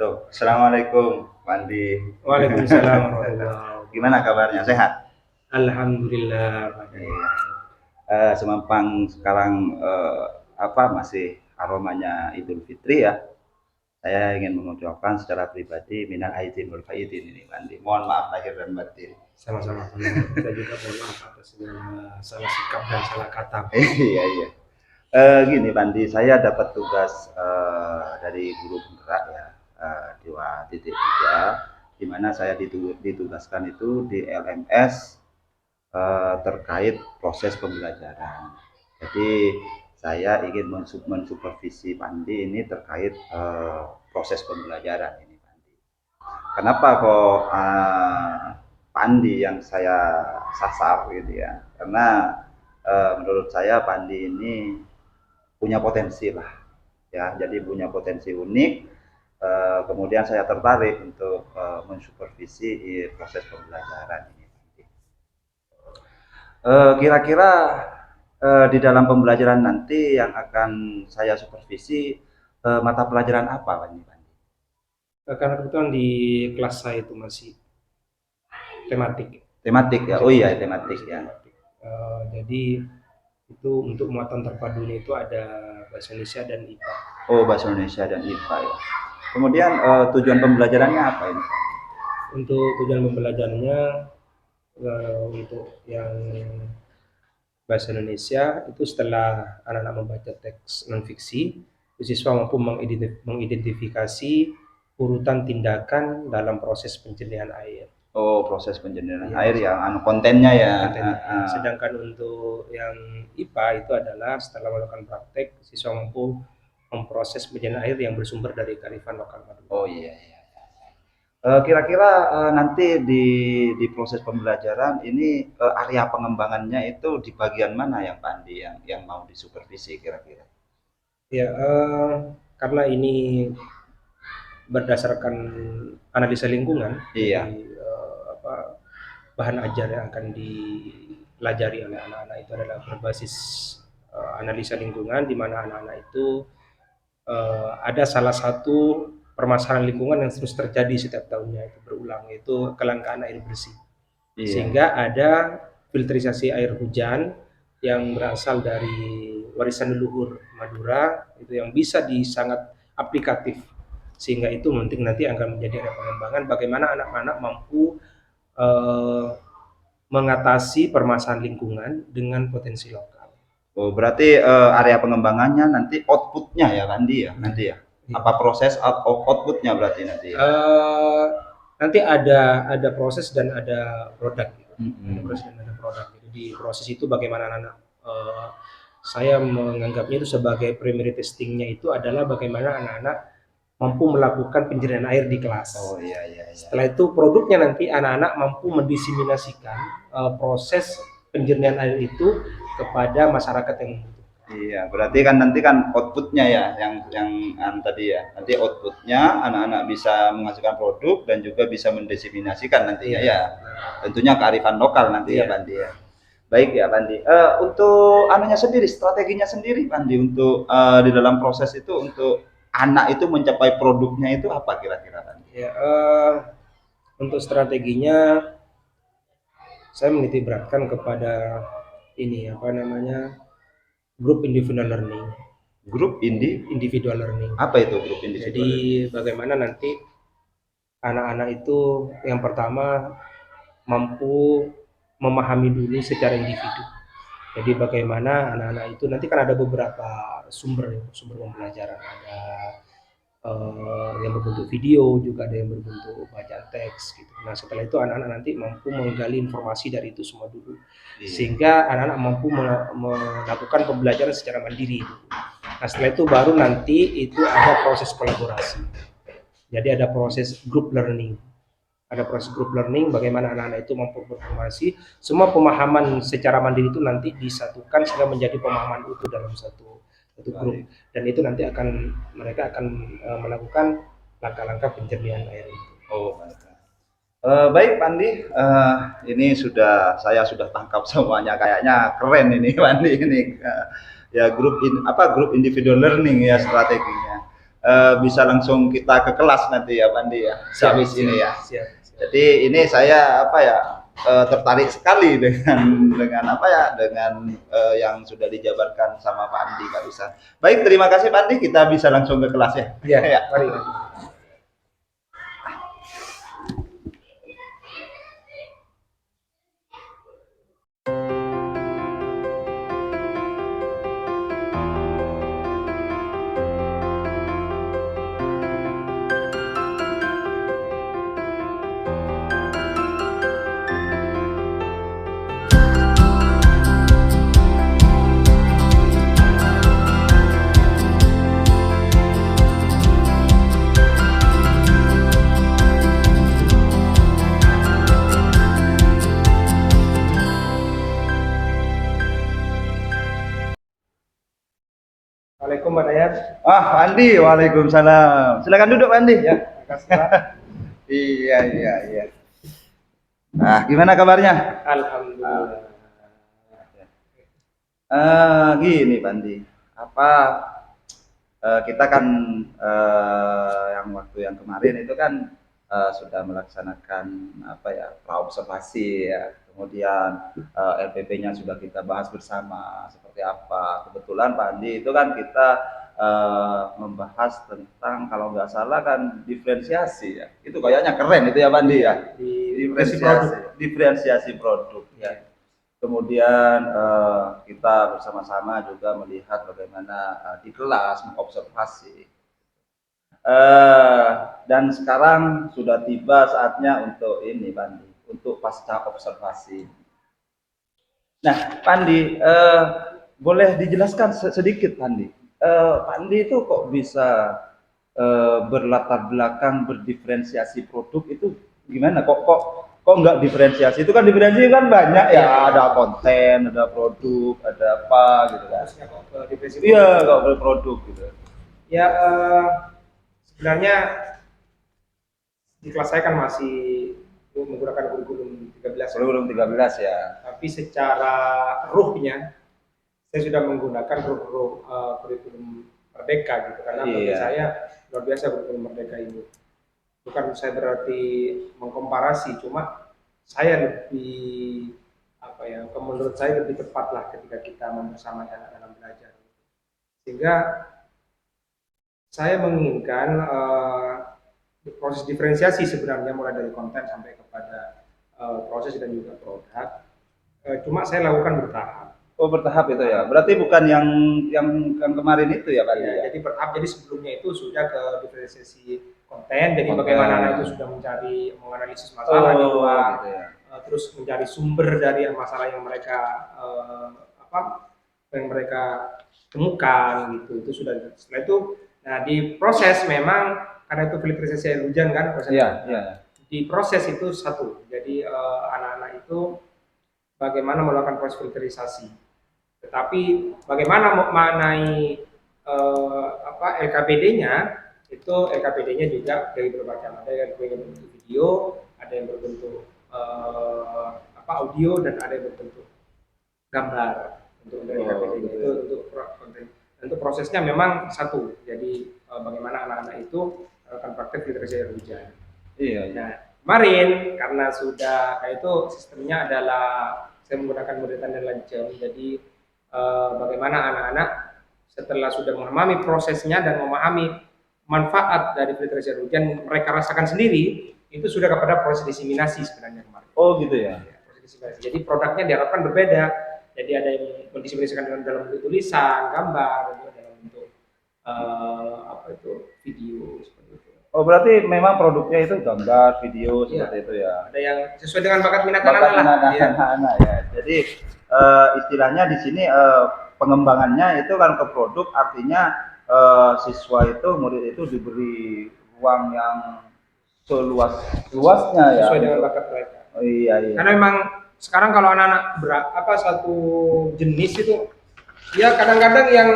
wabarakatuh. Assalamualaikum, Pandi. Waalaikumsalam warahmatullahi wabarakatuh. Gimana kabarnya? Sehat? Alhamdulillah. Iya. Semampang sekarang masih aromanya Idul Fitri ya. Saya ingin mengucapkan secara pribadi minal aidin wal faizin ini, Pandi. Mohon maaf lahir dan batin. Sama-sama. Kita juga mohon maaf atas segala salah sikap dan salah kata. Iya iya. Gini, Pandi, saya dapat tugas dari guru penggerak ya, 2.3, di mana saya ditugaskan itu di LMS terkait proses pembelajaran. Jadi saya ingin mensupervisi Pandi ini terkait proses pembelajaran ini, Pandi. Kenapa kok Pandi yang saya sasar gitu ya? Karena menurut saya Pandi ini punya potensi lah, ya. Jadi punya potensi unik. Kemudian saya tertarik untuk mensupervisi proses pembelajaran ini. Kira-kira di dalam pembelajaran nanti yang akan saya supervisi mata pelajaran apa, Pak ini, Pak? Karena kebetulan di kelas saya itu masih tematik. Tematik ya. Oh iya, tematik ya. Jadi itu untuk muatan terpadunya itu ada bahasa Indonesia dan IPA. Oh, bahasa Indonesia dan IPA ya. Kemudian tujuan pembelajarannya apa ini? Untuk tujuan pembelajarannya untuk yang bahasa Indonesia itu setelah anak-anak membaca teks non-fiksi, siswa mampu mengidentifikasi urutan tindakan dalam proses penjernihan air. Oh, proses penjernihan air yang kontennya ya. Kontennya. Sedangkan untuk yang IPA itu adalah setelah melakukan praktek, siswa mampu memproses penjernihan air yang bersumber dari kearifan lokal Madura. Oh iya iya. Kira-kira nanti di proses pembelajaran ini area pengembangannya itu di bagian mana yang Pandi yang mau disupervisi kira-kira? Ya, karena ini berdasarkan analisa lingkungan, Iya. jadi bahan ajar yang akan dipelajari oleh anak-anak itu adalah berbasis analisa lingkungan, di mana anak-anak itu ada salah satu permasalahan lingkungan yang terus terjadi setiap tahunnya itu berulang, yaitu kelangkaan air bersih. Iya. Sehingga ada filterisasi air hujan yang berasal dari warisan leluhur Madura itu yang bisa sangat aplikatif, sehingga itu mungkin nanti akan menjadi area pengembangan bagaimana anak-anak mampu mengatasi permasalahan lingkungan dengan potensi lokal. Oh, berarti area pengembangannya nanti outputnya ya Pandi ya nanti ya? Apa proses outputnya berarti nanti ya? Nanti ada proses dan ada produk. Ada proses dan ada produk. Jadi proses itu bagaimana anak-anak saya menganggapnya itu sebagai primary testingnya itu adalah bagaimana anak-anak mampu melakukan penjernihan air di kelas. Oh iya iya. Setelah itu produknya nanti anak-anak mampu mendiseminasikan proses penjernihan air itu kepada masyarakat yang membutuhkan. Iya, berarti kan nanti kan outputnya ya yang tadi ya. Nanti outputnya anak-anak bisa menghasilkan produk dan juga bisa mendiseminasikan nantinya ya. Tentunya kearifan lokal nanti ya Pandi ya. Baik ya Pandi. Untuk anunya sendiri, strateginya sendiri Pandi untuk di dalam proses itu untuk anak itu mencapai produknya itu apa kira-kira Pandi? Ya, untuk strateginya saya menitik beratkan kepada ini grup individual learning. Grup individual learning. Apa itu grup individual? Jadi bagaimana nanti anak-anak itu yang pertama mampu memahami dulu secara individu. Jadi bagaimana anak-anak itu nanti kan ada beberapa sumber pembelajaran, ada yang berbentuk video, juga ada yang berbentuk bacaan teks gitu. Nah setelah itu anak-anak nanti mampu menggali informasi dari itu semua dulu, sehingga anak-anak mampu melakukan pembelajaran secara mandiri. Nah setelah itu baru nanti itu ada proses kolaborasi. Jadi ada proses group learning. Ada proses group learning, bagaimana anak-anak itu mampu berkomunikasi. Semua pemahaman secara mandiri itu nanti disatukan sehingga menjadi pemahaman utuh dalam satu grup. Dan itu nanti mereka akan melakukan langkah-langkah penjernihan air itu. Oh, baik Pandi, ini saya sudah tangkap semuanya, kayaknya keren ini Pandi ini. Ya grup individual learning ya strateginya. bisa langsung kita ke kelas nanti ya Pandi ya, habis ini ya. Siap. Jadi ini saya apa ya, tertarik sekali dengan apa ya, dengan yang sudah dijabarkan sama Pak Andi barusan. Baik, terima kasih Pak Andi, kita bisa langsung ke kelas ya. Iya, Ya. mari. Assalamualaikum Pak Dayat. Ah, Pak Andi, waalaikumsalam. Silakan duduk Pak Andi. Ya, makasih Pak. Iya. Nah, gimana kabarnya? Alhamdulillah. Gini Pak Andi, apa kita kan yang waktu yang kemarin itu kan sudah melaksanakan apa ya, praobservasi ya, kemudian LPP-nya sudah kita bahas bersama seperti apa. Kebetulan Pak Andi itu kan kita membahas tentang kalau nggak salah kan diferensiasi ya, itu kayaknya keren itu ya Pak Andi ya, diferensiasi produk ya. Kemudian kita bersama-sama juga melihat bagaimana di kelas mengobservasi. Dan sekarang sudah tiba saatnya untuk ini, Pandi, untuk pasca observasi. Nah, Pandi, boleh dijelaskan sedikit, Pandi. Pandi itu kok bisa berlatar belakang berdiferensiasi produk itu gimana? Kok nggak diferensiasi? Itu kan diferensiasi kan banyak ya, ada konten, ada produk, ada apa gitu kan. Iya, kok berproduk gitu. Ya, sebenarnya di kelas saya kan masih menggunakan kurikulum 13. Kurikulum 13 ya. Tapi secara ruhnya saya sudah menggunakan kurikulum Merdeka gitu, karena bagi saya luar biasa kurikulum Merdeka ini. Bukan saya berarti mengkomparasi, cuma saya lebih apa ya, menurut saya lebih tepat lah ketika kita membersamai anak dalam belajar. Sehingga saya menginginkan proses diferensiasi sebenarnya mulai dari konten sampai kepada proses dan juga produk. Cuma saya lakukan bertahap. Oh, bertahap itu ya. Berarti bukan yang kemarin itu ya Pak? Ya, jadi bertahap. Jadi sebelumnya itu sudah ke diferensiasi konten. Jadi bagaimana anak itu sudah menganalisis masalah di luar, gitu ya. Terus mencari sumber dari masalah yang mereka temukan gitu. Itu sudah. Setelah itu, nah di proses memang karena itu filterisasi air hujan kan prosesnya. Iya. Di proses itu satu. Jadi anak-anak itu bagaimana melakukan proses filterisasi. Tetapi bagaimana memaknai LKPD-nya, itu LKPD-nya juga dari berbagai macam. Ada yang berbentuk video, ada yang berbentuk audio, dan ada yang berbentuk gambar. Untuk LKPD-nya itu untuk konten. Untuk prosesnya memang satu. Jadi bagaimana anak-anak itu melakukan praktek filterisasi air hujan. Iya. Nah, kemarin karena sudah kayak itu sistemnya adalah saya menggunakan model tanda lancem. Jadi bagaimana anak-anak setelah sudah memahami prosesnya dan memahami manfaat dari filterisasi air hujan, mereka rasakan sendiri, itu sudah kepada proses diseminasi sebenarnya kemarin. Oh gitu ya. Proses diseminasi. Jadi produknya diharapkan berbeda. Jadi ada yang mendiseminasikan dalam bentuk tulisan, gambar, dan dalam bentuk video seperti itu. Oh, berarti memang produknya itu gambar, video seperti itu ya. Ada yang sesuai dengan bakat minat anak-anak ya. Jadi istilahnya di sini pengembangannya itu kan ke produk, artinya siswa itu, murid itu diberi ruang yang seluas-luasnya ya. Sesuai dengan bakat mereka. Oh iya. Karena memang sekarang kalau anak-anak satu jenis itu, ya kadang-kadang yang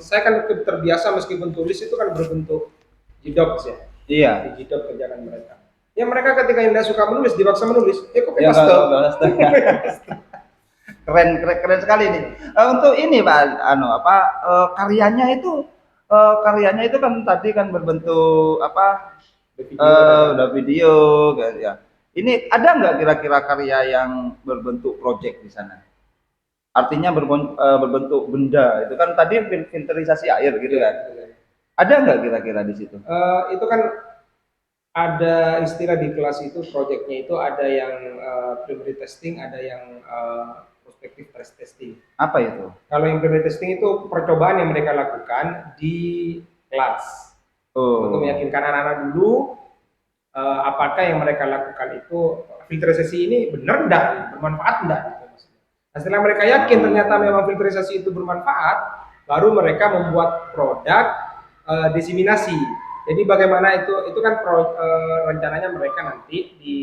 saya kan terbiasa meskipun tulis itu kan berbentuk jidoks ya. Iya. Di jidok kerjaan mereka. Ya mereka ketika tidak suka menulis, dipaksa menulis, copy paste. Keren sekali nih. Untuk ini Pak, karyanya itu karyanya itu kan tadi kan berbentuk apa, Video dan udah video kan ya. Ini ada nggak kira-kira karya yang berbentuk project di sana? Artinya berbentuk benda, itu kan tadi filterisasi air gitu kan. ya. Ada nggak kira-kira di situ? Itu kan ada istilah di kelas itu proyeknya itu ada yang preliminary testing, ada yang prospective testing. Apa itu? Kalau yang preliminary testing itu percobaan yang mereka lakukan di kelas untuk Oh. meyakinkan anak-anak dulu apakah yang mereka lakukan itu filterisasi ini benar enggak, bermanfaat enggak gitu maksudnya. Nah, setelah mereka yakin ternyata memang filterisasi itu bermanfaat, baru mereka membuat produk diseminasi. Jadi bagaimana itu kan rencananya mereka nanti di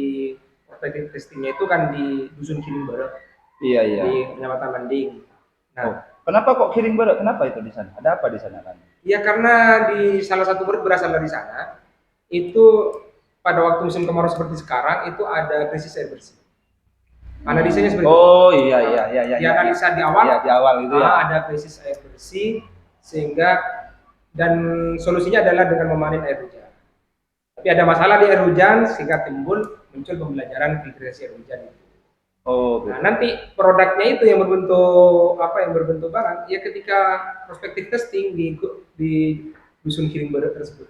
prospective testingnya itu kan di Dusun Kilimber, Iya, iya. di Kecamatan Landing. Nah, Oh, kenapa kok kiring bareng? Kenapa itu di sana? Ada apa di sana kan? ya karena di salah satu murid berasal dari sana, itu pada waktu musim kemarau seperti sekarang itu ada krisis air bersih. Analisanya seperti itu. Oh, iya, iya, iya, iya. Dianalisa di awal, Iya, di awal itu ya. ada krisis air bersih sehingga dan solusinya adalah dengan memanen air hujan. Tapi ada masalah di air hujan sehingga muncul pembelajaran filtrasi air hujan. Oh, Nah, gitu. nanti produknya itu yang berbentuk apa, yang berbentuk barang ya ketika prospective testing di dusun kiring barat tersebut.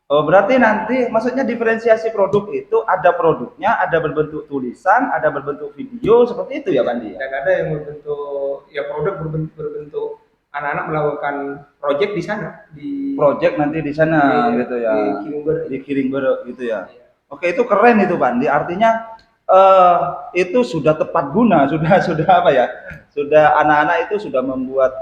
Oh, berarti nanti maksudnya diferensiasi produk itu ada produknya, ada berbentuk tulisan, ada berbentuk video, seperti itu ya, Bandi? Dan ada yang berbentuk ya produk berbentuk anak-anak melakukan project di sana di Project nanti di sana gitu ya. di Kirimber. Di Kirimber gitu ya. Iya. Oke, itu keren itu, Bandi. Artinya itu sudah tepat guna, sudah apa ya? Sudah anak-anak itu sudah membuat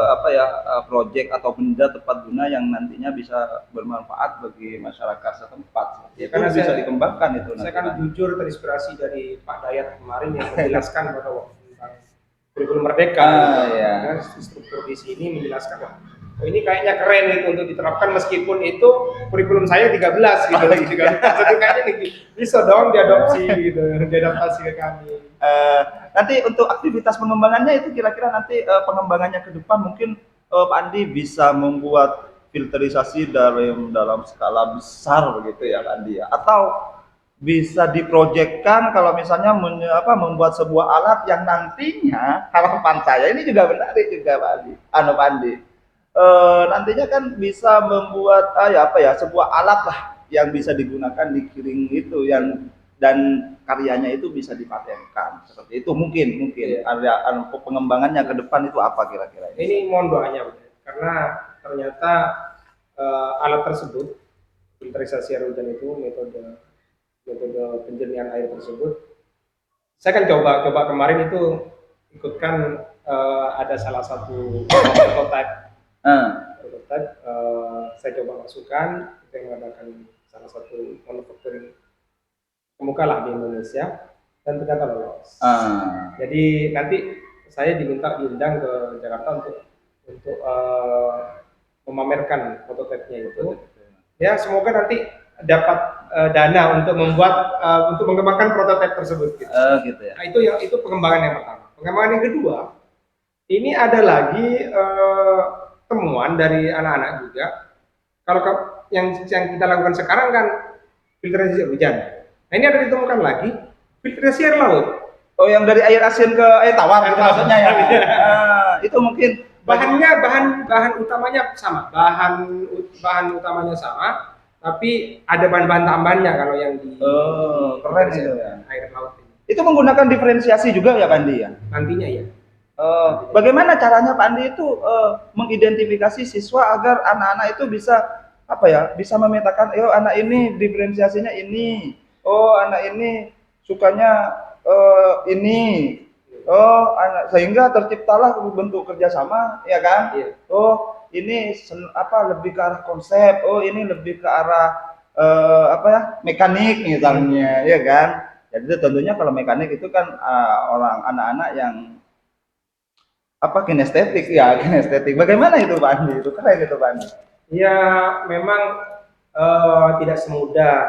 apa ya, project atau benda tepat guna yang nantinya bisa bermanfaat bagi masyarakat setempat. Ya, Itu karena bisa dikembangkan itu saya nanti. kan jujur terinspirasi dari Pak Dayat kemarin yang menjelaskan pada waktu tentang kurikulum merdeka. Ya. Struktur di sini menjelaskan, oh ini kayaknya keren itu untuk diterapkan meskipun itu kurikulum saya 13 gitu. Jadi kayaknya bisa dong diadopsi gitu, diadaptasi ke kami. Nanti untuk aktivitas pengembangannya itu kira-kira nanti pengembangannya ke depan mungkin Pak Andi bisa membuat filterisasi dalam skala besar begitu ya Pak Andi ya, atau bisa diproyekkan kalau misalnya membuat sebuah alat yang nantinya harapan saya ini juga menarik juga Pak Andi, Pak Andi. Nantinya kan bisa membuat sebuah alat lah yang bisa digunakan di kiring itu yang dan karyanya itu bisa dipatenkan seperti itu mungkin Iya. ada pengembangannya ke depan itu apa kira-kira ini mohon doanya karena ternyata alat tersebut filterisasi air hujan itu metode penjernihan air tersebut saya kan coba kemarin itu ikutkan ada salah satu prototype saya coba masukkan kita yang mengadakan salah satu manufacturing kemuka lah di Indonesia dan ternyata lolos. Jadi nanti saya diundang ke Jakarta untuk memamerkan prototipenya itu. Ya semoga nanti dapat dana untuk untuk mengembangkan prototipe tersebut. Gitu. Gitu ya. Nah, itu pengembangan yang pertama. Pengembangan yang kedua, ini ada lagi temuan dari anak-anak juga. Kalau yang kita lakukan sekarang kan filterasi air hujan. Nah, ini ada ditemukan lagi filtrasi air laut. Oh, yang dari air asin ke air tawar gitu maksudnya ya. Itu mungkin bahan utamanya sama. Bahan utamanya sama, tapi ada bahan-bahan tambahannya kalau yang di keren itu ya. Air laut ini. Itu menggunakan diferensiasi juga ya Pak Andi ya? Nantinya ya. Bagaimana caranya Pak Andi itu mengidentifikasi siswa agar anak-anak itu bisa memetakan, anak ini diferensiasinya ini, anak ini sukanya ini, sehingga terciptalah bentuk kerjasama, ya kan? Iya. Ini lebih ke arah konsep, ini lebih ke arah mekanik misalnya, ya kan? Jadi tentunya kalau mekanik itu kan anak-anak yang kinestetik ya, kinestetik. Bagaimana itu Pak Andi? Itu keren itu Pak Andi. Ya memang tidak semudah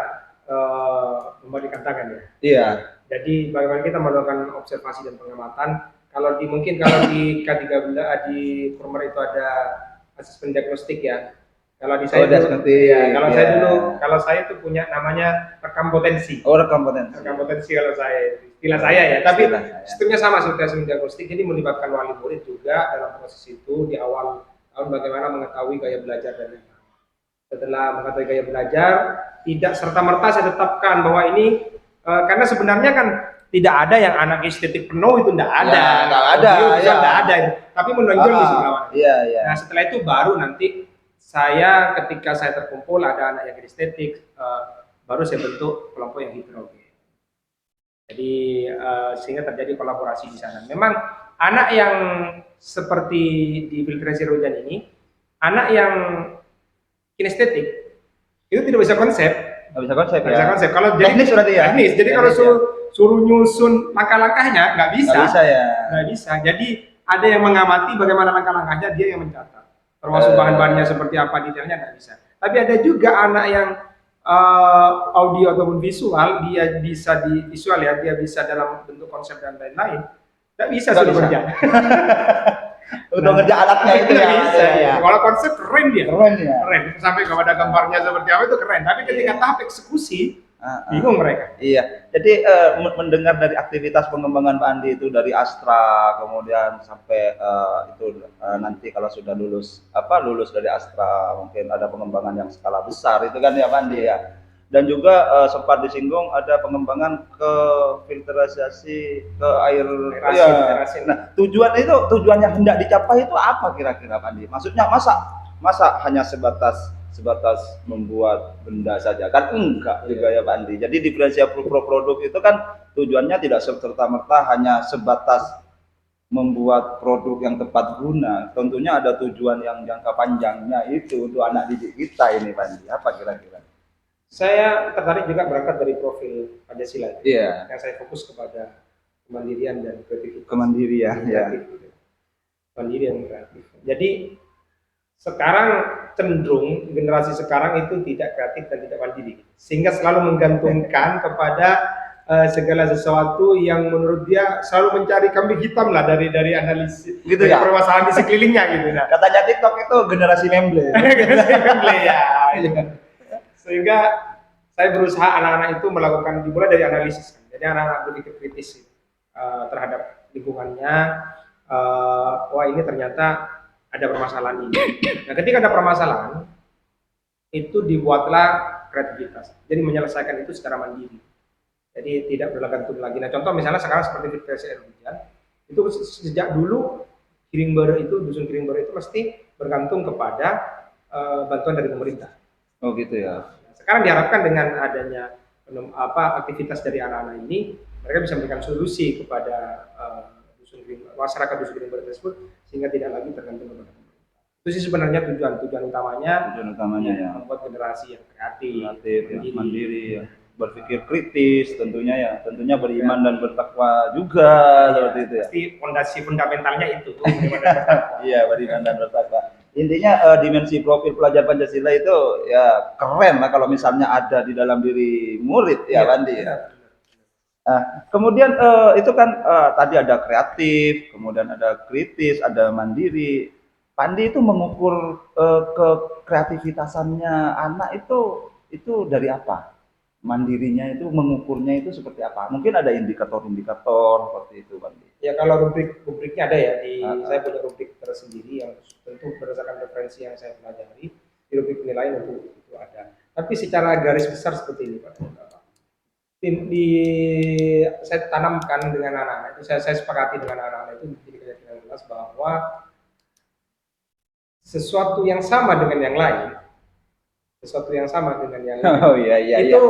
Mbak dikatakan ya. Iya. Jadi bagaimana kita melakukan observasi dan pengamatan. Kalau di K13 di Permer itu ada asesmen diagnostik ya. Kalau di Oh, saya dulu, diagnostik, ya, kalau saya ya. dulu, kalau saya itu punya namanya rekam potensi. Oh, rekam potensi. Rekam potensi kalau saya, istilah saya ya. Tapi Istilah saya. sistemnya sama seperti asesmen diagnostik. Jadi melibatkan wali murid juga dalam proses itu di awal tahun bagaimana mengetahui gaya belajar dan lain-lain. Setelah mengetahui gaya belajar, tidak serta merta saya tetapkan bahwa ini karena sebenarnya kan tidak ada yang anak estetik penuh itu tidak ada. Ya, nggak ada, Bisa ya. tidak ada. Tapi menonjol di sebelah mana. Iya, iya. Nah setelah itu baru nanti saya ketika saya terkumpul ada anak yang estetik, baru saya bentuk kelompok yang heterogen. Jadi sehingga terjadi kolaborasi di sana. Memang anak yang seperti di filtrasi Rojan ini, anak yang kinestetik itu tidak bisa konsep. Nggak bisa konsep Nggak ya. bisa konsep. Kalau Teknis berarti ya? Teknis. Jadi kalau Teknis ya. suruh nyusun langkah-langkahnya nggak bisa. Nggak bisa ya. Nggak bisa. Jadi ada yang mengamati bagaimana langkah-langkahnya, dia yang mencatat. Termasuk bahan-bahannya seperti apa detailnya nggak bisa. Tapi ada juga anak yang audio ataupun visual, dia bisa di visual ya, dia bisa dalam bentuk konsep dan lain-lain. Nggak bisa Nggak sudah bisa. kerja. Udah ngerja alatnya itu ya. Bisa. Ya. Kalau konsep keren dia. Keren ya. Keren. Sampai kepada gambarnya seperti apa itu keren. Tapi ketika tahap eksekusi, bingung mereka. Iya, jadi mendengar dari aktivitas pengembangan Pak Andi itu dari Astra, kemudian sampai nanti kalau sudah lulus dari Astra mungkin ada pengembangan yang skala besar itu kan ya Pak Andi ya. Dan juga sempat disinggung ada pengembangan ke filterisasi ke air. Aerasi. Nah, tujuan yang hendak dicapai itu apa kira-kira Pak Andi? Maksudnya masa hanya sebatas membuat benda saja kan enggak juga ya Pak Andi. Jadi diferensial produk itu kan tujuannya tidak serta-merta hanya sebatas membuat produk yang tepat guna. Tentunya ada tujuan yang jangka panjangnya itu untuk anak didik kita ini Pak Andi. Apa kira-kira? Saya tertarik juga berangkat dari profil Pancasila. Iya. Yang saya fokus kepada kemandirian dan kreativitas. Kemandirian ya. Kemandirian dan kreatif. Jadi sekarang cenderung generasi sekarang itu tidak kreatif dan tidak mandiri, sehingga selalu menggantungkan kepada segala sesuatu yang menurut dia selalu mencari kambing hitam lah dari analisis Gitu dari ya? permasalahan di sekelilingnya gitu. Nah, Katanya TikTok itu generasi memble. ya. Sehingga saya berusaha anak-anak itu melakukan dimulai dari analisis. Jadi anak-anak berpikir kritis terhadap lingkungannya. Wah ini ternyata ada permasalahan ini. Nah, ketika ada permasalahan, itu dibuatlah kreativitas. Jadi menyelesaikan itu secara mandiri. Jadi tidak bergantung lagi. Nah, contoh misalnya sekarang seperti filtrasi air hujan, itu sejak dulu dusun Kiringboro itu mesti bergantung kepada bantuan dari pemerintah. Oh gitu ya. Sekarang diharapkan dengan adanya aktivitas dari anak-anak ini, mereka bisa memberikan solusi kepada masyarakat dusun Kiringboro tersebut sehingga tidak lagi tergantung kepada pemerintah. Itu sih sebenarnya tujuan utamanya ya. Membuat generasi yang kreatif Ya, mandiri ya. Berpikir kritis tentunya beriman dan bertakwa juga seperti itu ya. Pasti fondasi fundamentalnya itu. Iya, beriman dan bertakwa. Intinya dimensi profil pelajar Pancasila itu ya keren lah kalau misalnya ada di dalam diri murid ya Bandi ya. Kemudian itu kan tadi ada kreatif, kemudian ada kritis, ada mandiri. Pandi itu mengukur ke kreativitasannya anak itu dari apa? Mandirinya itu mengukurnya itu seperti apa? Mungkin ada indikator-indikator seperti itu Pandi. Ya kalau rubriknya ada ya saya punya rubrik tersendiri yang tentu berdasarkan referensi yang saya pelajari. Di rubrik penilaian itu ada. Tapi secara garis besar seperti ini Pak. Saya tanamkan dengan anak-anak itu, saya sepakati dengan anak-anak itu menjadi keyakinan jelas bahwa sesuatu yang sama dengan yang lain, Oh iya. itu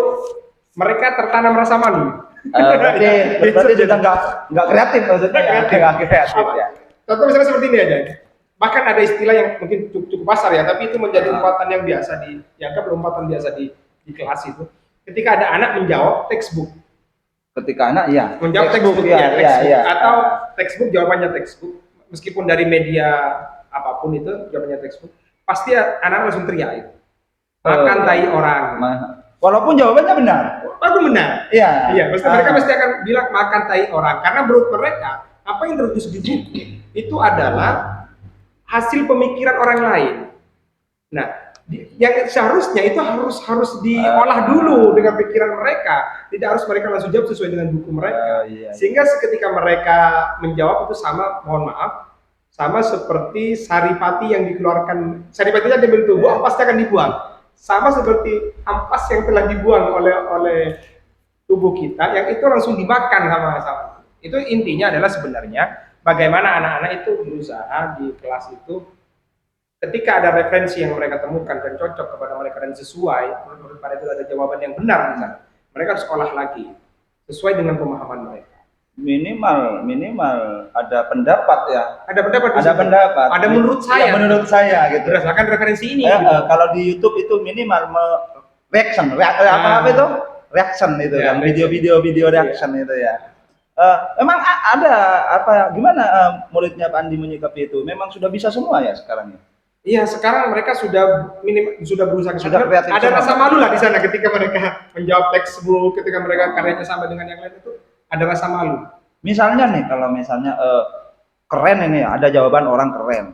mereka tertanam rasa malu. Berarti juga nggak kreatif maksudnya. Nggak kreatif ya. Contoh misalnya seperti ini aja. Bahkan ada istilah yang mungkin cukup pasar ya, tapi itu menjadi lompatan yang biasa dianggap lompatan biasa di kelas itu. Ketika ada anak menjawab textbook. Ketika anak ya. Menjawab textbook atau textbook jawabannya textbook. Meskipun dari media apapun itu jawabannya textbook, pasti anak langsung teriak itu. Makan tai orang. Walaupun jawabannya benar. Baru benar. Iya. Mereka mesti akan bilang makan tai orang karena menurut mereka apa yang tertulis di buku itu adalah hasil pemikiran orang lain. Nah, yang seharusnya itu harus diolah dulu dengan pikiran mereka, tidak harus mereka langsung jawab sesuai dengan buku mereka. Iya, Sehingga seketika mereka menjawab itu sama, mohon maaf, sama seperti saripati yang dikeluarkan, saripatinya diambil tubuh, ampasnya akan dibuang. Sama seperti ampas yang telah dibuang oleh tubuh kita, yang itu langsung dimakan sama. Itu intinya adalah sebenarnya bagaimana anak-anak itu berusaha di kelas itu, ketika ada referensi yang mereka temukan dan cocok kepada mereka dan sesuai, menurut pada itu ada jawaban yang benar misalnya, mereka harus olah lagi sesuai dengan pemahaman mereka. Minimal ada pendapat ya. Ada pendapat. Ada pendapat. Ada menurut saya. Ya, menurut saya gitu. Berdasarkan referensi ini. Gitu. Kalau di YouTube itu minimal reaction, apa itu? Reaction itu kan, video reaction itu ya. Memang ada apa? Gimana muridnya Pak Andi menyikapi itu? Memang sudah bisa semua ya sekarang ya? Iya, sekarang mereka sudah berusaha. Sudah kreatif. Ada rasa malu lah di sana ketika mereka menjawab textbook, ketika mereka karyanya sama dengan yang lain itu ada rasa malu. Misalnya nih, kalau misalnya keren ini, ada jawaban orang keren,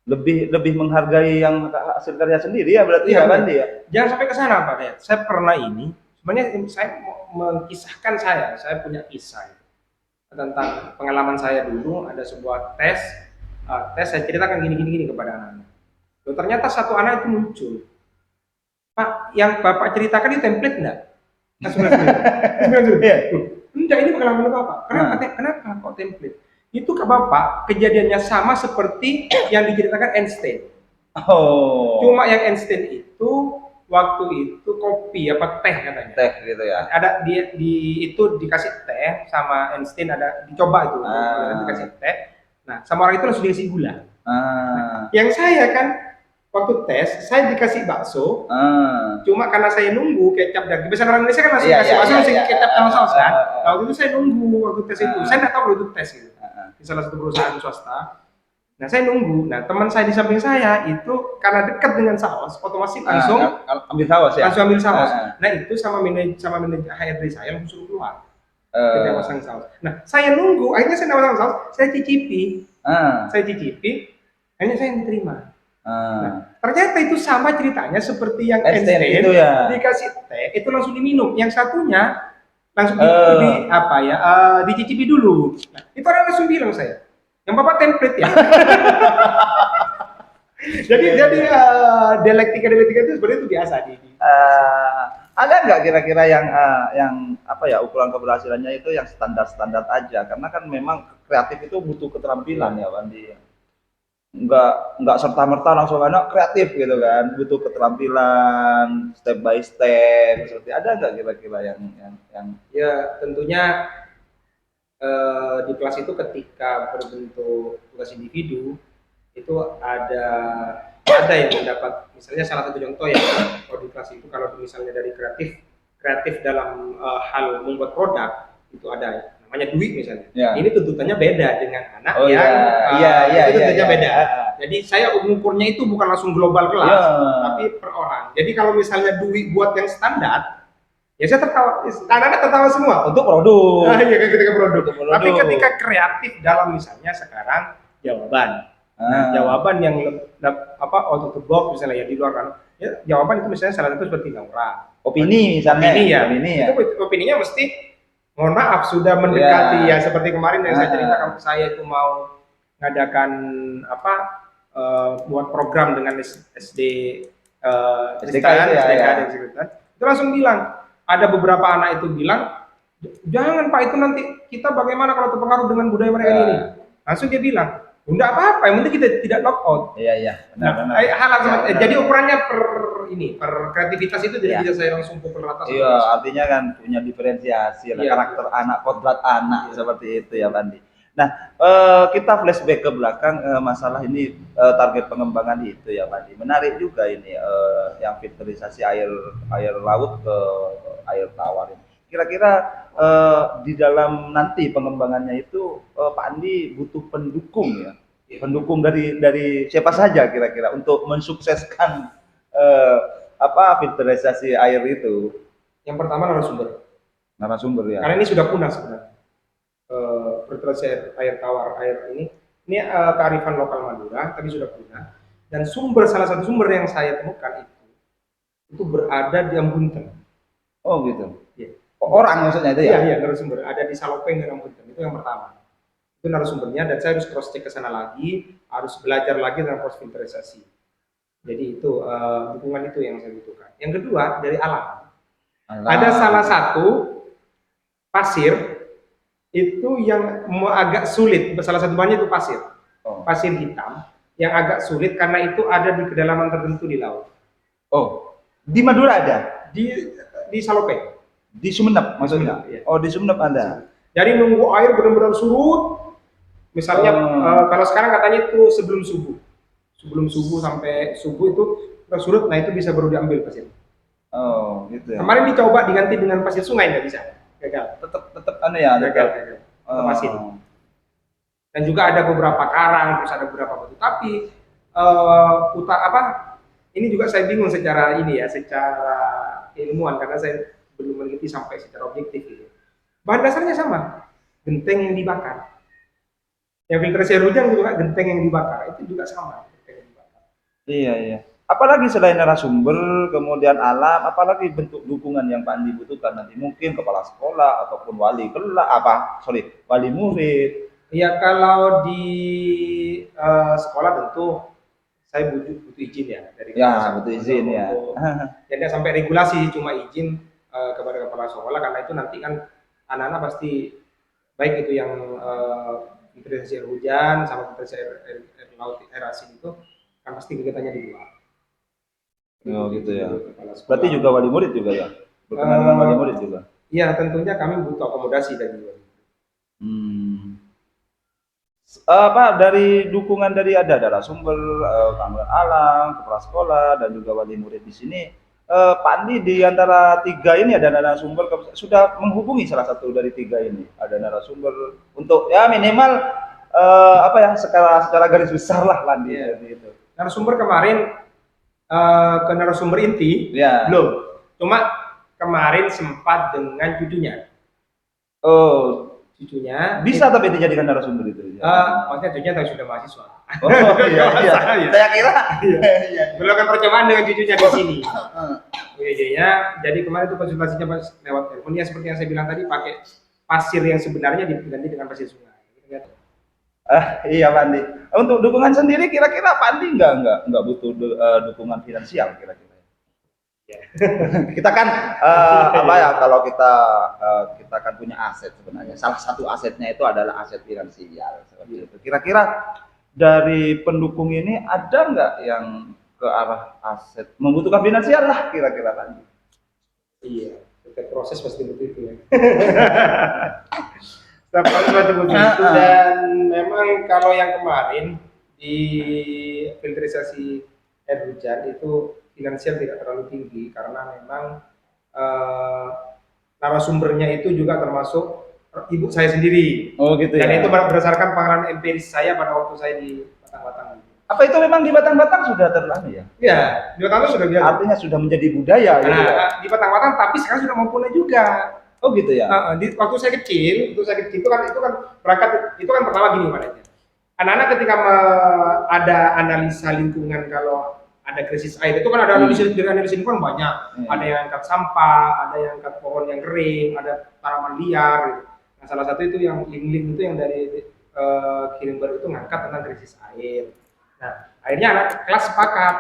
lebih menghargai yang hasil karya sendiri ya berarti ya Bandi ya. Jangan sampai ke sana Pak ya. Saya pernah ini, sebenarnya saya mau mengisahkan saya punya kisah tentang pengalaman saya dulu. Ada sebuah tes saya ceritakan gini kepada anak-anak. Loh, ternyata satu anak itu muncul. Pak, yang Bapak ceritakan itu template enggak? Enggak, ini pengalaman Bapak. Kenapa kok template? Itu ke Bapak kejadiannya sama seperti yang diceritakan Einstein. Oh. Cuma yang Einstein itu waktu itu kopi apa teh katanya. Teh gitu ya. Ada itu dikasih teh sama Einstein, ada dicoba itu. Dikasih teh. Nah, sama orang itu langsung dikasih gula. Nah, yang saya kan waktu tes saya dikasih bakso. Cuma karena saya nunggu kecap dan biasanya orang Indonesia kan langsung kasih bakso langsung kecap sama saus kan. Nah, waktu itu saya nunggu waktu tes itu. Saya nggak tahu kalau itu tes gitu. Di salah satu perusahaan swasta. Nah, saya nunggu. Nah, teman saya di samping saya itu karena dekat dengan saus, otomatis langsung ambil saus ya. Langsung ambil saus. Nah, itu sama manajer HRD saya langsung suruh keluar. Ketika pasang saus. Nah, saya nunggu, akhirnya saya pasang saus, saya cicipi. Akhirnya saya diterima. Nah, ternyata itu sama ceritanya seperti yang Einstein itu ya. Dikasih teh, itu langsung diminum. Yang satunya langsung dicicipi dulu. Nah, itu orang langsung bilang saya, yang Bapak template ya. jadi dialektika itu sebenarnya itu biasa ada nggak kira-kira yang apa ya, ukuran keberhasilannya itu yang standar aja, karena kan memang kreatif itu butuh keterampilan ya Bandi. Nggak serta-merta langsung anak kreatif gitu kan, butuh keterampilan step by step. Seperti ada nggak kira-kira yang ya tentunya di kelas itu ketika berbentuk tugas individu itu ada yang mendapat, misalnya salah satu contoh ya, kalau di kelas itu kalau misalnya dari kreatif dalam hal membuat produk itu ada namanya duit misalnya. Ini tuntutannya beda dengan anak itu tuntutannya beda. Jadi saya mengukurnya itu bukan langsung global kelas, tapi per orang. Jadi kalau misalnya duit buat yang standar, ya saya tertawa, anak-anak tertawa semua untuk produk. Iya, ketika produk. Tapi ketika kreatif dalam misalnya sekarang jawaban. Nah, jawaban yang out of the box misalnya ya di luar kan. Ya, jawaban itu misalnya salah satu seperti Laura. Opini misalnya. Opini ya. Itu opininya mesti mohon maaf sudah mendekati ya seperti kemarin yang saya ceritakan, saya itu mau ngadakan buat program dengan SD SDK itu langsung bilang, ada beberapa anak itu bilang, jangan Pak, itu nanti kita bagaimana kalau terpengaruh dengan budaya mereka ini. Langsung dia bilang, enggak apa-apa, yang penting kita tidak lock out. Iya. Benar. Jadi ukurannya per kreativitas itu jadi bisa saya langsung pukul rata. Iya, artinya kan punya diferensiasi karakter anak, kodrat anak seperti itu ya Bandi. Nah, kita flashback ke belakang masalah ini, target pengembangan itu ya Bandi. Menarik juga ini yang filterisasi air laut ke air tawar ini. Kira-kira di dalam nanti pengembangannya itu Pak Andi butuh pendukung ya, pendukung dari siapa saja kira-kira untuk mensukseskan filterisasi air itu. Yang pertama narasumber ya. Karena ini sudah punah sebenarnya. Filterisasi air tawar air ini Ini kearifan lokal Madura, tadi sudah punah. Dan salah satu sumber yang saya temukan itu berada di Ambunten. Oh gitu. Ya. Orang maksudnya itu Iya, ya? iya, narasumber. Ada di Salopeng dan Ambunten. Itu yang pertama. Itu narasumbernya, dan saya harus cross check ke sana lagi, harus belajar lagi tentang proses filterisasi. Jadi itu dukungan itu yang saya butuhkan. Yang kedua dari alam. Ada salah satu pasir itu yang agak sulit. Salah satu bahannya itu pasir, pasir hitam yang agak sulit karena itu ada di kedalaman tertentu di laut. Oh, di Madura ada? Di Salopeng. Di Sumeneb maksudnya? Iya. Oh, di Sumeneb ada. Jadi nunggu air benar-benar surut. Misalnya kalau sekarang katanya itu sebelum subuh sampai subuh itu surut, nah itu bisa baru diambil pasir. Oh, gitu ya. Kemarin dicoba diganti dengan pasir sungai, nggak bisa, gagal. Tetap aneh ya, gagal. Pasir. Dan juga ada beberapa karang, terus ada beberapa batu. Tapi ini juga saya bingung secara ilmuwan karena saya belum meneliti sampai secara objektif gitu. Bahan dasarnya sama, genteng yang dibakar. Yang filtrasi air hujan juga genteng yang dibakar, itu juga sama. Iya, iya. Apalagi selain narasumber, kemudian alam, apalagi bentuk dukungan yang Pak Andi butuhkan nanti? Mungkin kepala sekolah ataupun wali murid. Iya, kalau di sekolah tentu saya butuh izin ya dari butuh izin ya. Jadi sampai regulasi, cuma izin kepada kepala sekolah, karena itu nanti kan anak-anak pasti baik itu yang filtrasi air hujan sama filtrasi air laut, air asin itu kan pasti kegiatannya di luar. Oh gitu ya. Berarti juga wali murid juga ya? Berkenan dengan wali murid juga? Iya, tentunya kami butuh akomodasi dari wali. Dari dukungan dari ada narasumber, keamanan alam, kepala sekolah, dan juga wali murid di sini, Pak Andi di antara tiga ini ada narasumber sudah menghubungi salah satu dari tiga ini, ada narasumber untuk ya minimal secara garis besar lah Pak Andi. Yeah. Gitu. Narasumber kemarin ke narasumber inti belum, cuma kemarin sempat dengan cucunya. Oh, cucunya bisa tapi dijadikan narasumber itu. Maksudnya cucunya tahu sudah mahasiswa. Oh iya. Saya kira. Melakukan percobaan dengan cucunya di sini. Cucunya, jadi kemarin itu konsultasinya lewat telepon. Ya seperti yang saya bilang tadi, pakai pasir yang sebenarnya diganti dengan pasir sungai. Iya Pak Andi. Untuk dukungan sendiri kira-kira Pak Andi nggak butuh dukungan finansial kira-kira? Kita kan kalau kita kan punya aset sebenarnya. Salah satu asetnya itu adalah aset finansial seperti itu. Kira-kira dari pendukung ini ada nggak yang ke arah aset membutuhkan finansial lah kira-kira Pak Andi? Iya, setiap proses pasti begitu ya. Begitu, dan memang kalau yang kemarin di filterisasi air hujan itu finansial tidak terlalu tinggi karena memang narasumbernya itu juga termasuk ibu saya sendiri. Oh gitu ya. Dan itu berdasarkan pengalaman empiris saya pada waktu saya di Batang-Batang. Apa itu memang di Batang-Batang sudah terlama ya? Iya, di Batang-Batang sudah biasa. Artinya sudah menjadi budaya. Nah, gitu ya? Di Batang-Batang tapi sekarang sudah mau punah juga. Oh gitu ya. Waktu saya kecil itu kan berangkat itu kan pertama gini makanya. Anak-anak ketika ada analisa lingkungan, kalau ada krisis air itu kan ada analisis lingkungan banyak. Ada yang angkat sampah, ada yang angkat pohon yang kering, ada tanaman liar. Gitu. Nah salah satu itu yang link itu yang dari Kirimber itu ngangkat tentang krisis air. Nah akhirnya anak kelas sepakat,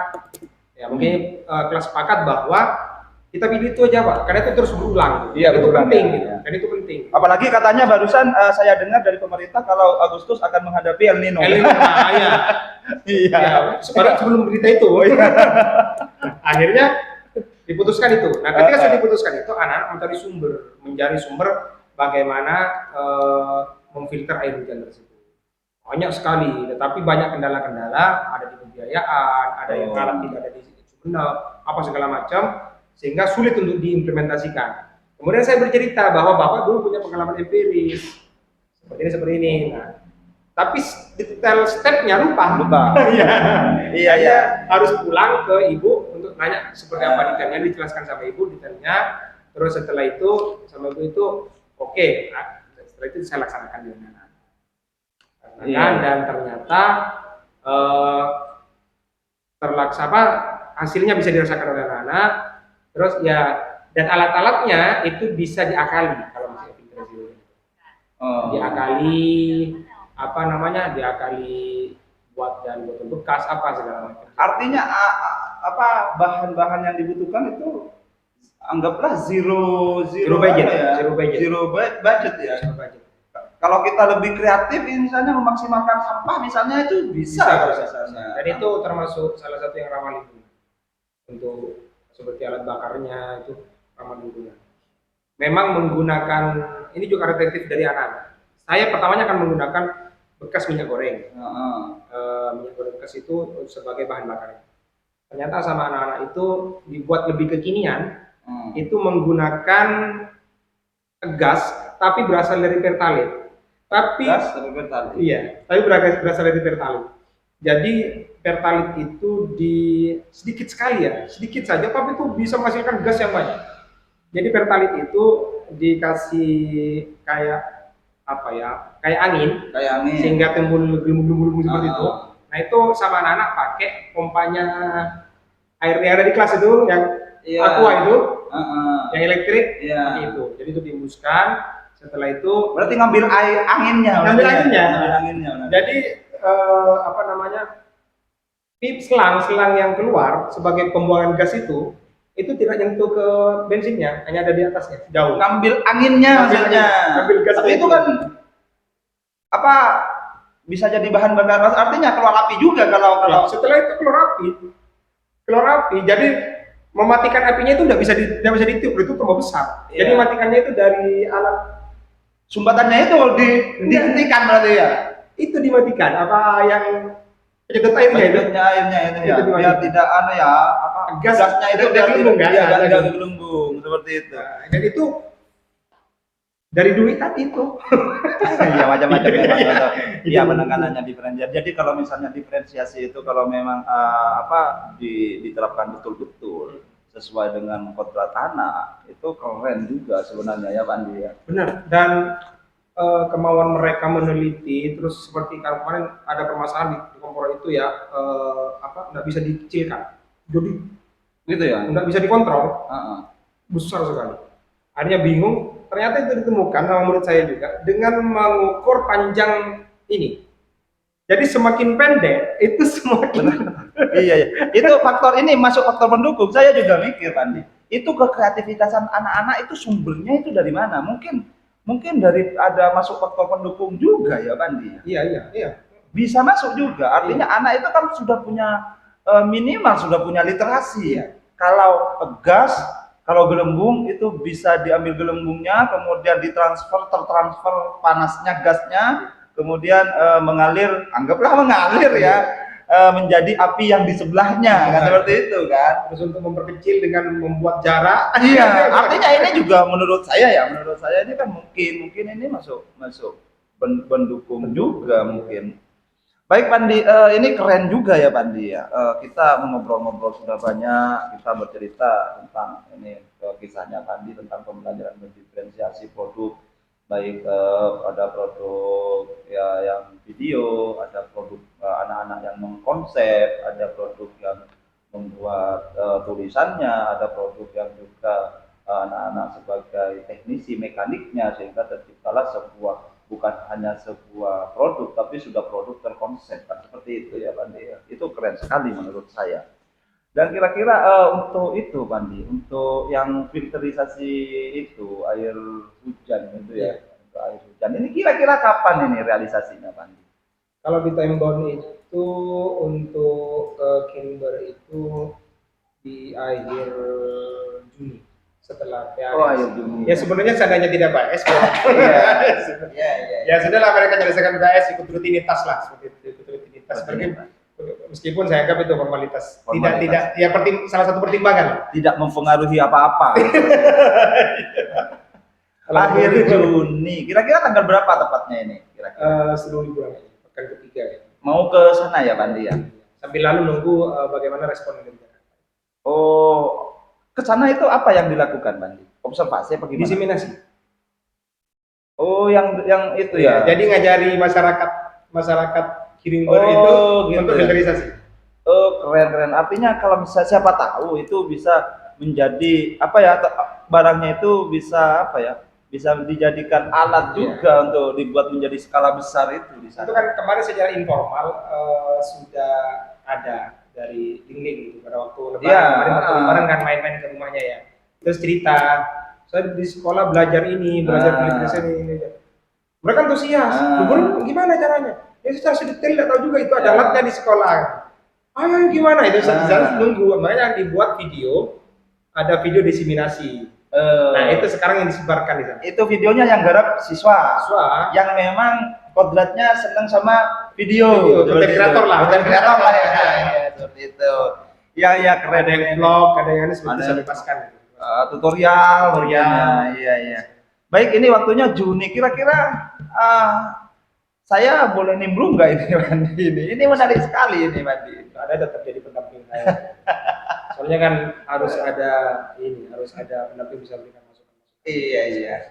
ya mungkin kelas sepakat bahwa kita pilih itu aja Pak, karena itu terus berulang. Iya, itu penting ya. gitu. Dan itu penting. Apalagi katanya barusan saya dengar dari pemerintah kalau Agustus akan menghadapi El Nino. El Nino, iya. Iya. Sebelum berita itu. Akhirnya diputuskan itu. Nah, ketika sudah diputuskan itu, anak-anak mencari sumber bagaimana memfilter air hujan tersebut. Banyak sekali, tetapi banyak kendala-kendala, ada di pembiayaan, ada yang alat tidak ada di Sumeneb, apa segala macam. Sehingga sulit untuk diimplementasikan. Kemudian saya bercerita bahwa Bapak dulu punya pengalaman empiris seperti ini. Nah, tapi detail stepnya lupa. Iya. Harus pulang ke ibu untuk nanya seperti apa detailnya, dijelaskan sama ibu detailnya. Terus setelah itu sama ibu itu oke. Nah, setelah itu saya laksanakan dengan anak. Kan, dan ternyata eh, terlaksana hasilnya bisa dirasakan oleh anak-anak. Terus ya, dan alat-alatnya itu bisa diakali kalau masih integrasi. Diakali apa namanya, diakali buat dan botol bekas apa segala macam. Artinya apa bahan-bahan yang dibutuhkan itu anggaplah Zero budget, ya? zero budget ya. Zero budget. Kalau kita lebih kreatif, misalnya memaksimalkan sampah, misalnya itu bisa. Dan itu termasuk salah satu yang ramah lingkungan. Untuk seperti alat bakarnya itu ramah lingkungan. Memang menggunakan, ini juga kreatif dari anak-anak. Saya pertamanya akan menggunakan bekas minyak goreng. Minyak goreng bekas itu sebagai bahan bakar. Ternyata sama anak-anak itu dibuat lebih kekinian, itu menggunakan gas tapi berasal dari pertalite. Tapi iya, tapi berasal dari pertalite. Jadi pertalite itu sedikit sekali ya, sedikit saja, tapi itu bisa menghasilkan gas yang banyak. Jadi pertalite itu dikasih kayak apa ya, kayak angin, sehingga timbul gelembung-gelembung seperti itu. Nah itu sama anak-anak pakai pompanya air yang ada di kelas itu, yang aqua itu, yang elektrik, pakai itu. Jadi itu dihembuskan. Setelah itu berarti ngambil air anginnya. Jadi apa namanya, selang yang keluar sebagai pembuangan gas itu tidak nyentuh ke bensinnya, hanya ada di atasnya jauh. Ngambil anginnya maksudnya. Ngambil gas. Tapi itu kan apa, bisa jadi bahan bakar, artinya keluar api juga kalau setelah itu keluar api. Jadi mematikan apinya itu tidak bisa ditiup, itu tambah besar. Jadi matikannya itu dari alat sumbatannya itu dihentikan berarti ya. Itu dimatikan apa yang penyedot airnya itu ya. Biar tidak gasnya itu tidak gelembung seperti itu. Dan itu dari duit tadi itu. Iya, macam-macam ya. Iya, penanganannya diferensiasi. Jadi kalau misalnya diferensiasi itu kalau memang diterapkan betul-betul sesuai dengan kodrat tanah, itu keren juga sebenarnya ya Pak Andi ya. Benar. Dan kemauan mereka meneliti, terus seperti kemarin ada permasalahan di kompor itu ya, nggak bisa dikecilkan. Jadi gitu ya, nggak bisa dikontrol. Besar sekali. Akhirnya bingung. Ternyata itu ditemukan sama murid saya juga dengan mengukur panjang ini. Jadi semakin pendek itu semakin iya. Itu faktor ini masuk faktor pendukung. Saya juga mikir Pandi. Itu kekreativitasan anak-anak itu sumbernya itu dari mana? Mungkin dari ada masuk faktor pendukung juga ya Pandi. Iya. Bisa masuk juga. Artinya anak itu kan sudah punya minimal sudah punya literasi. Iya. Kalau gas, kalau gelembung itu bisa diambil gelembungnya, kemudian tertransfer panasnya gasnya, kemudian anggaplah mengalir ya, menjadi api yang di sebelahnya, kan seperti itu kan. Terus untuk memperkecil dengan membuat jarak. Iya, artinya ini juga menurut saya ini kan mungkin ini masuk pendukung juga mungkin. Baik Pandi, ini keren juga ya Pandi ya. Kita ngobrol-ngobrol sudah banyak, kita bercerita tentang ini kisahnya Pandi tentang pembelajaran mendiferensiasi produk, baik ada produk ya yang video, ada produk anak-anak yang mengkonsep, ada produk yang membuat tulisannya, ada produk yang juga anak-anak sebagai teknisi mekaniknya, sehingga terciptalah bukan hanya sebuah produk, tapi sudah produk terkonsep, kan seperti itu ya Pandi ya. Itu keren sekali menurut saya. Dan kira-kira untuk itu Pandi, untuk yang filterisasi itu air hujan itu ya, untuk air hujan ini kira-kira kapan ini realisasinya Pandi? Kalau di time bound itu untuk Kimber itu di akhir Juni. Setelah akhir Juni. Ya sebenarnya seandainya tidak BAS, ya sudahlah mereka menyelesaikan BAS, ikut rutinitas lah, seperti itu, ikut rutinitas. Meskipun saya anggap itu formalitas. Tidak ya salah satu pertimbangan. Tidak mempengaruhi apa-apa. Akhir Juni. Kira-kira tanggal berapa tepatnya ini? Kira-kira sebelum liburan, pekan ketiga ya. Mau ke sana ya Pandi ya? Sambil lalu nunggu bagaimana respon dari Jakarta. Oh, ke sana itu apa yang dilakukan Pandi? Observasi apa gimana? Diseminasi. Oh, yang itu ya. Jadi ngajari masyarakat masyarakat Kirimber itu gitu untuk ya. filterisasi. Oh, keren. Artinya kalau misalnya siapa tahu itu bisa menjadi apa ya, barangnya itu bisa apa ya, bisa dijadikan alat juga untuk dibuat menjadi skala besar itu di Itu sana. kan kemarin secara informal sudah ada dari Lingling gitu pada waktu lebaran Iya, kemarin, waktu lebaran kan main-main ke rumahnya ya. Terus cerita, saya di sekolah belajar ini, belajar filterisasi ini. Mereka antusias. Lu Bro, gimana caranya? Ya secara sedetail tidak tahu juga itu ada alatnya di sekolah. Ayo gimana itu saya nunggu, makanya dibuat video, ada video diseminasi. Nah itu sekarang yang disebarkan di sana. Itu videonya yang garap siswa, Siswa yang memang kodratnya senang sama video, konten kreator lah, konten kreator lah ya, seperti itu. Ya keren. ada yang vlog, ada yang seperti saya bebaskan. Tutorial. Iya. Baik, ini waktunya Juni. Kira-kira saya boleh nimbrung nggak ini, Bandi? Ini menarik sekali ini, Bandi. Ada tetap jadi pendamping saya. Soalnya kan harus ada pendamping bisa berikan masukan. Iya.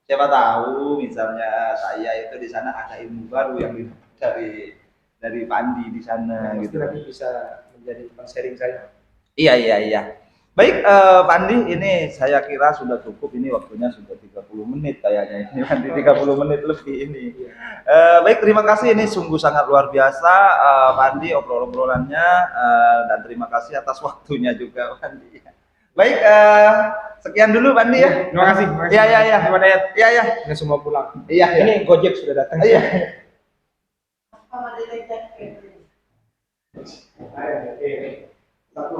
Siapa tahu misalnya saya itu di sana ada ilmu baru yang dari Pandi di sana Pasti gitu. nanti bisa menjadi teman sharing saya. Iya. Baik, Pandi, ini saya kira sudah cukup. Ini waktunya sudah 30 menit kayaknya. Ini Pandi 30 menit lebih ini. Baik, terima kasih. Ini sungguh sangat luar biasa, Pandi, obrolannya, dan terima kasih atas waktunya juga, Pandi. Baik, sekian dulu, Pandi ya. Terima kasih. Iya. Terima kasih. Iya. Ini semua pulang. Iya. Ini Gojek sudah datang. Iya. Satu